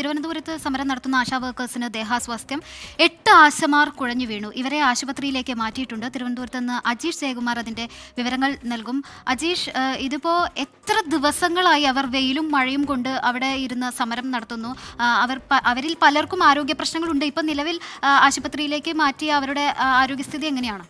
തിരുവനന്തപുരത്ത് സമരം നടത്തുന്ന ആശാ വർക്കേഴ്സിന് ദേഹാസ്വാസ്ഥ്യം. 8 ആശമാർ കുഴഞ്ഞു വീണു. ഇവരെ ആശുപത്രിയിലേക്ക് മാറ്റിയിട്ടുണ്ട്. തിരുവനന്തപുരത്ത് നിന്ന് അജീഷ് ജയകുമാർ അതിന്റെ വിവരങ്ങൾ നൽകും. അജീഷ്, ഇതിപ്പോ എത്ര ദിവസങ്ങളായി അവർ വെയിലും മഴയും കൊണ്ട് അവിടെ ഇരുന്ന് സമരം നടത്തുന്നു? അവരിൽ പലർക്കും ആരോഗ്യ പ്രശ്നങ്ങളുണ്ട്. ഇപ്പൊ നിലവിൽ ആശുപത്രിയിലേക്ക് മാറ്റിയ അവരുടെ ആരോഗ്യസ്ഥിതി എങ്ങനെയാണ്?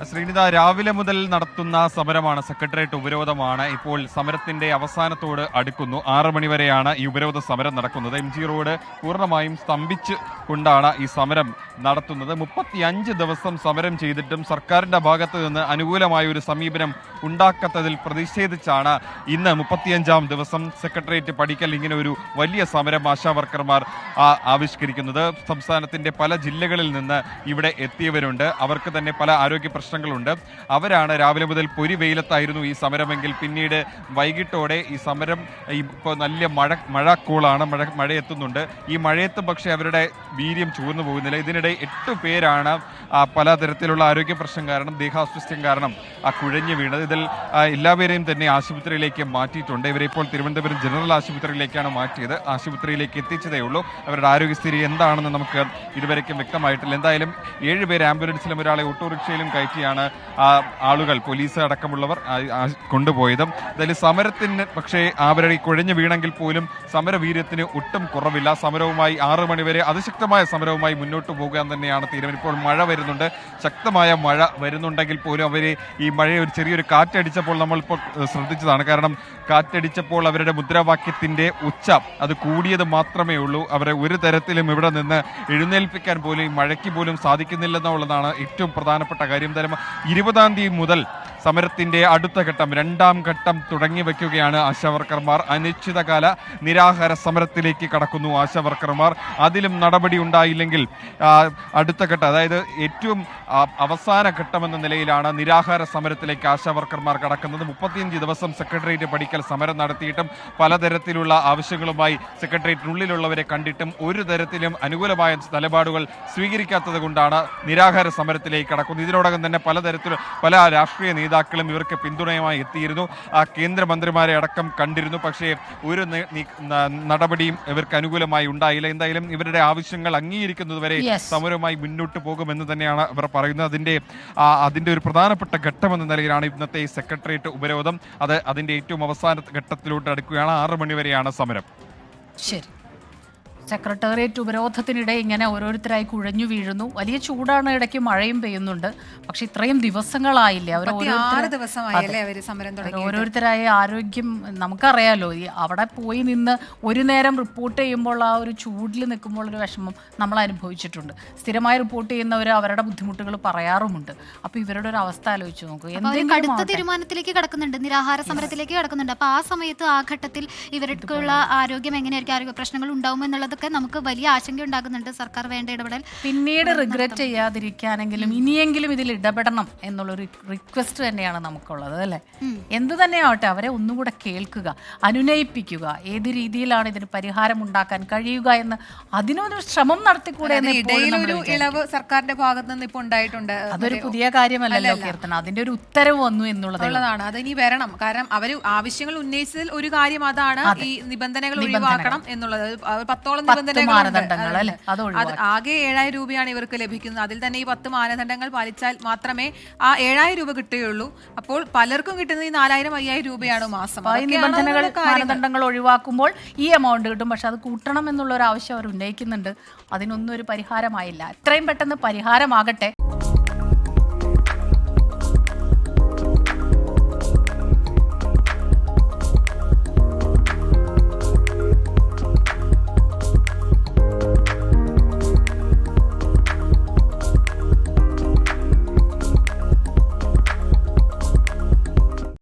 ശ്രീനിത, രാവിലെ മുതൽ നടത്തുന്ന സമരമാണ്, സെക്രട്ടേറിയറ്റ് ഉപരോധമാണ്. ഇപ്പോൾ സമരത്തിന്റെ അവസാനത്തോട് അടുക്കുന്നു. 6 മണിവരെയാണ് ഈ ഉപരോധ സമരം നടക്കുന്നത്. MG റോഡ് പൂർണ്ണമായും സ്തംഭിച്ച് കൊണ്ടാണ് ഈ സമരം നടത്തുന്നത്. 35 ദിവസം സമരം ചെയ്തിട്ടും സർക്കാരിന്റെ ഭാഗത്ത് നിന്ന് അനുകൂലമായ ഒരു സമീപനം ഉണ്ടാക്കാത്തതിൽ പ്രതിഷേധിച്ചാണ് ഇന്ന് 35-ാം ദിവസം സെക്രട്ടേറിയറ്റ് പടിക്കൽ ഇങ്ങനെ ഒരു വലിയ സമരം ആശാ വർക്കർമാർ ആവിഷ്കരിക്കുന്നത്. സംസ്ഥാനത്തിന്റെ പല ജില്ലകളിൽ നിന്ന് ഇവിടെ എത്തിയവരുണ്ട്. അവർക്ക് തന്നെ പല ആരോഗ്യ പ്രശ്നങ്ങളുണ്ട്. അവരാണ് രാവിലെ മുതൽ പൊരി വെയിലത്തായിരുന്നു ഈ സമരമെങ്കിൽ പിന്നീട് വൈകിട്ടോടെ ഈ സമരം ഇപ്പോൾ നല്ല മഴക്കോളാണ്, മഴ എത്തുന്നുണ്ട്. ഈ മഴയത്ത് പക്ഷേ അവരുടെ വീര്യം ചൂർന്നു പോകുന്നില്ല. ഇതിനിടെ 8 പേരാണ് പലതരത്തിലുള്ള ആരോഗ്യ പ്രശ്നം കാരണം, ദേഹാസ്വാസ്ഥ്യം കാരണം കുഴഞ്ഞു വീണത്. ഇതിൽ എല്ലാവരെയും തന്നെ ആശുപത്രിയിലേക്ക് മാറ്റിയിട്ടുണ്ട്. ഇവരെ ഇപ്പോൾ തിരുവനന്തപുരം ജനറൽ ആശുപത്രിയിലേക്കാണ് മാറ്റിയത്. ആശുപത്രിയിലേക്ക് എത്തിച്ചതേ ഉള്ളൂ. അവരുടെ ആരോഗ്യസ്ഥിതി എന്താണെന്ന് നമുക്ക് ഇതുവരെയ്ക്കും വ്യക്തമായിട്ടില്ല. എന്തായാലും 7 പേര് ആംബുലൻസിലും ഒരാളെ ഓട്ടോറിക്ഷയിലും കയറ്റിയാണ് ആളുകൾ, പോലീസ് അടക്കമുള്ളവർ കൊണ്ടുപോയത്. എന്തായാലും സമരത്തിന് പക്ഷേ അവരുടെ കുഴഞ്ഞു വീണെങ്കിൽ പോലും സമരവീര്യത്തിന് ഒട്ടും കുറവില്ല. സമരവുമായി 6 മണിവരെ അതിശക്തമായ സമരവുമായി മുന്നോട്ട് പോകാൻ തന്നെയാണ് തീരുമാനം. ഇപ്പോൾ മഴ വരുന്നുണ്ട്, ശക്തമായ മഴ വരുന്നുണ്ടെങ്കിൽ പോലും അവരെ ഈ മഴ ഒരു ചെറിയൊരു കാറ്റടിച്ചപ്പോൾ നമ്മളിപ്പോൾ ശ്രദ്ധിച്ചതാണ്. കാരണം കാറ്റടിച്ചപ്പോൾ അവരുടെ മുദ്രാവാക്യത്തിന്റെ ഉച്ച അത് കൂടിയത് മാത്രമേ ഉള്ളൂ. അവരെ ഒരു തരത്തിലും ഇവിടെ നിന്ന് എഴുന്നേൽപ്പിക്കാൻ പോലും ഈ മഴയ്ക്ക് പോലും സാധിക്കുന്നില്ലെന്നുള്ളതാണ് ഏറ്റവും പ്രധാനപ്പെട്ട കാര്യം. എന്തായാലും 20-ാം തീയതി മുതൽ സമരത്തിന്റെ അടുത്ത ഘട്ടം, 2ാം ഘട്ടം തുടങ്ങി വയ്ക്കുകയാണ് ആശാവർക്കർമാർ. അനിശ്ചിതകാല നിരാഹാര സമരത്തിലേക്ക് കടക്കുന്നു ആശാവർക്കർമാർ. അതിലും നടപടി ഉണ്ടായില്ലെങ്കിൽ അടുത്ത ഘട്ടം, അതായത് ഏറ്റവും അവസാന ഘട്ടമെന്ന നിലയിലാണ് നിരാഹാര സമരത്തിലേക്ക് ആശാവർക്കർമാർ കടക്കുന്നത്. 35 ദിവസം സെക്രട്ടേറിയറ്റ് പടിക്കൽ സമരം നടത്തിയിട്ടും പലതരത്തിലുള്ള ആവശ്യങ്ങളുമായി സെക്രട്ടേറിയറ്റിനുള്ളിലുള്ളവരെ കണ്ടിട്ടും ഒരു തരത്തിലും അനുകൂലമായ നിലപാടുകൾ സ്വീകരിക്കാത്തത് കൊണ്ടാണ് നിരാഹാര സമരത്തിലേക്ക് കടക്കുന്നത്. ഇതിനോടകം തന്നെ പലതരത്തിലുള്ള പല രാഷ്ട്രീയ നേതാക്കളും ഇവർക്ക് പിന്തുണയുമായി എത്തിയിരുന്നു. കേന്ദ്രമന്ത്രിമാരെ അടക്കം കണ്ടിരുന്നു. പക്ഷേ ഒരു നടപടിയും ഇവർക്ക് അനുകൂലമായി ഉണ്ടായില്ല. എന്തായാലും ഇവരുടെ ആവശ്യങ്ങൾ അംഗീകരിക്കുന്നതുവരെ സമരവുമായി മുന്നോട്ട് പോകുമെന്ന് തന്നെയാണ് ഇവർ പറയുന്നത്. അതിന്റെ ഒരു പ്രധാനപ്പെട്ട ഘട്ടമെന്ന നിലയിലാണ് ഇന്നത്തെ ഈ സെക്രട്ടേറിയറ്റ് ഉപരോധം. അതിന്റെ ഏറ്റവും അവസാന ഘട്ടത്തിലോട്ട് അടുക്കുകയാണ്. 6 മണിവരെയാണ് സമരം. ശരി, സെക്രട്ടേറിയറ്റ് ഉപരോധത്തിനിടെ ഇങ്ങനെ ഓരോരുത്തരായി കുഴഞ്ഞു വീഴുന്നു. വലിയ ചൂടാണ്, ഇടയ്ക്ക് മഴയും പെയ്യുന്നുണ്ട്. പക്ഷെ ഇത്രയും ദിവസങ്ങളായില്ലേ ഓരോരുത്തരായ ആരോഗ്യം നമുക്കറിയാലോ. അവിടെ പോയി നിന്ന് ഒരു നേരം റിപ്പോർട്ട് ചെയ്യുമ്പോൾ ആ ഒരു ചൂടിൽ നിൽക്കുമ്പോൾ ഒരു വിഷമം നമ്മൾ അനുഭവിച്ചിട്ടുണ്ട്. സ്ഥിരമായി റിപ്പോർട്ട് ചെയ്യുന്നവർ അവരുടെ ബുദ്ധിമുട്ടുകൾ പറയാറുമുണ്ട്. അപ്പൊ ഇവരുടെ ഒരു അവസ്ഥ ആലോചിച്ച് നോക്കൂ. അടുത്ത തീരുമാനത്തിലേക്ക് കടക്കുന്നുണ്ട്, നിരാഹാര സമരത്തിലേക്ക് കടക്കുന്നുണ്ട്. അപ്പൊ ആ സമയത്ത് ആ ഘട്ടത്തിൽ ഇവർക്കുള്ള ആരോഗ്യം എങ്ങനെയായിരിക്കും, ആരോഗ്യ പ്രശ്നങ്ങൾ ഉണ്ടാവുമെന്നുള്ളത് നമുക്ക് വലിയ ആശങ്ക ഉണ്ടാകുന്നുണ്ട്. സർക്കാർ വേണ്ട ഇടപെടൽ പിന്നീട് റിഗ്രറ്റ് ചെയ്യാതിരിക്കാനെങ്കിലും ഇനിയെങ്കിലും ഇതിൽ ഇടപെടണം എന്നുള്ളൊരു റിക്വസ്റ്റ് തന്നെയാണ് നമുക്കുള്ളത്, അല്ലേ? എന്തു തന്നെയാവട്ടെ, അവരെ ഒന്നുകൂടെ കേൾക്കുക, അനുനയിപ്പിക്കുക, ഏത് രീതിയിലാണ് ഇതിന് പരിഹാരം ഉണ്ടാക്കാൻ കഴിയുക എന്ന് അതിനൊരു ശ്രമം നടത്തിക്കൂടെ എന്ന് ഇളവ് സർക്കാരിന്റെ ഭാഗത്ത് നിന്ന് ഇപ്പോൾ ഉണ്ടായിട്ടുണ്ട്. അതൊരു പുതിയ കാര്യമല്ലല്ലോ കീർത്തന, അതിന്റെ ഒരു ഉത്തരവ് വന്നു എന്നുള്ളതാണ്. അതിനി വരണം. കാരണം അവർ ആവശ്യങ്ങൾ ഉന്നയിച്ചതിൽ ഒരു കാര്യം അതാണ് ഈ നിബന്ധനകൾ ഒഴിവാക്കണം എന്നുള്ളത്. 10ഓളം ആകെ 7,000 രൂപയാണ് ഇവർക്ക് ലഭിക്കുന്നത്. അതിൽ തന്നെ ഈ 10 മാനദണ്ഡങ്ങൾ പാലിച്ചാൽ മാത്രമേ ആ 7,000 രൂപ കിട്ടുകയുള്ളൂ. അപ്പോൾ പലർക്കും കിട്ടുന്നത് ഈ 4,000-5,000 രൂപയാണ് മാസം. മാനദണ്ഡങ്ങൾ ഒഴിവാക്കുമ്പോൾ ഈ എമൗണ്ട് കിട്ടും. പക്ഷെ അത് കൂട്ടണം എന്നുള്ള ഒരു ആവശ്യം അവർ ഉന്നയിക്കുന്നുണ്ട്. അതിനൊന്നും ഒരു പരിഹാരമായില്ല. എത്രയും പെട്ടെന്ന് പരിഹാരമാകട്ടെ.